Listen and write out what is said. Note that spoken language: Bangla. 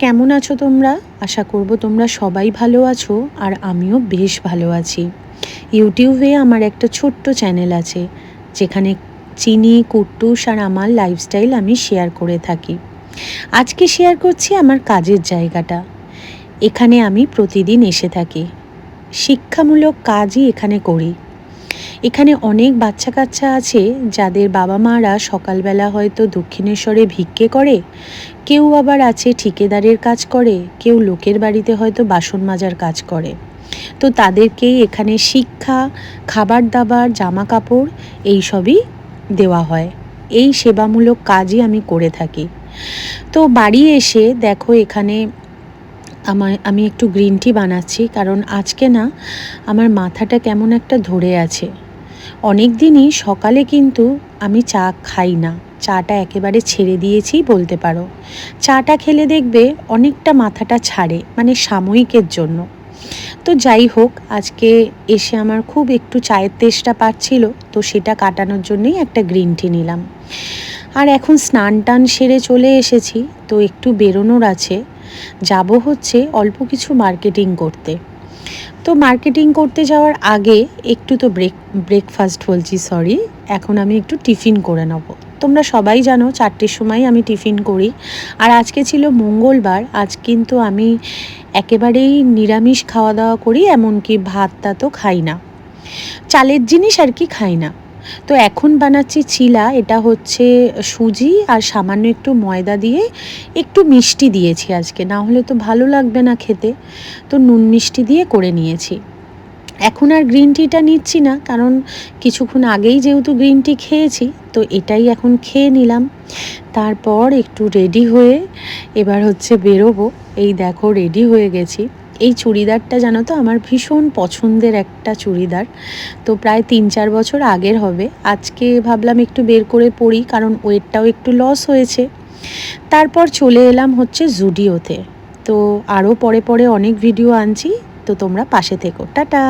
কেমন আছো তোমরা? আশা করব তোমরা সবাই ভালো আছো আর আমিও বেশ ভালো আছি। ইউটিউবে আমার একটা ছোট্ট চ্যানেল আছে যেখানে চিনি, কুট্টুস আর আমার লাইফস্টাইল আমি শেয়ার করে থাকি। আজকে শেয়ার করছি আমার কাজের জায়গাটা। এখানে আমি প্রতিদিন এসে থাকি। শিক্ষামূলক কাজই এখানে করি। এখানে অনেক বাচ্চা কাচ্চা আছে যাদের বাবা মারা সকালবেলা হয়তো দক্ষিণেশ্বরে ভিক্ষে করে, কেউ আবার আছে ঠিকাদারের কাজ করে, কেউ লোকের বাড়িতে হয়তো বাসন মাজার কাজ করে। তো তাদেরকেই এখানে শিক্ষা, খাবার দাবার, জামা কাপড় এইসবই দেওয়া হয়। এই সেবামূলক কাজই আমি করে থাকি। তো বাড়ি এসে দেখো এখানে আমি একটু গ্রিন টি বানাচ্ছি, কারণ আজকে না আমার মাথাটা কেমন একটা ধরে আছে। অনেক দিনই সকালে কিন্তু আমি চা খাই না, চাটা একেবারে ছেড়ে দিয়েছি বলতে পারো। চাটা খেলে দেখবে অনেকটা মাথাটা ছাড়ে, মানে সাময়িকের জন্য। তো যাই হোক, আজকে এসে আমার খুব একটু চায়ের তেষ্টা পাচ্ছিল, তো সেটা কাটানোর জন্যই একটা গ্রিন টি নিলাম। আর এখন স্নান টান সেরে চলে এসেছি, তো একটু বেরোনোর আছে। যাব হচ্ছে অল্প কিছু মার্কেটিং করতে। তো মার্কেটিং করতে যাওয়ার আগে একটু তো ব্রেকফাস্ট বলছি, সরি, এখন আমি একটু টিফিন করে নেব। তোমরা সবাই জানো 4টের সময় আমি টিফিন করি। আর আজকে ছিল মঙ্গলবার, আজ কিন্তু আমি একেবারেই নিরামিষ খাওয়া দাওয়া করি, এমনকি ভাতটা তো খাই না, চালের জিনিস আর কি খাই না। তো এখন বানাচ্ছি চিলা। এটা হচ্ছে সুজি আর সামান্য একটু ময়দা দিয়ে একটু মিষ্টি দিয়েছি আজকে, না হলে তো ভালো লাগবে না খেতে। তো নুন মিষ্টি দিয়ে করে নিয়েছি। এখন আর গ্রিন টিটা নিচ্ছি না, কারণ কিছুক্ষণ আগেই যেহেতু গ্রিন টি খেয়েছি, তো এটাই এখন খেয়ে নিলাম। তারপর একটু রেডি হয়ে এবার হচ্ছে বেরোবো। এই দেখো রেডি হয়ে গেছি। এই চুড়িদারটা জানো তো আমার ভীষণ পছন্দের একটা চুড়িদার, তো প্রায় 3-4 বছর আগের হবে। আজকে ভাবলাম একটু বের করে পরি, কারণ ওয়েটটাও একটু লস হয়েছে। তারপর চলে এলাম হচ্ছে জুডিওতে। তো আরও পরে পরে অনেক ভিডিও আনছি, তো তোমরা পাশে থেকো। টাটা।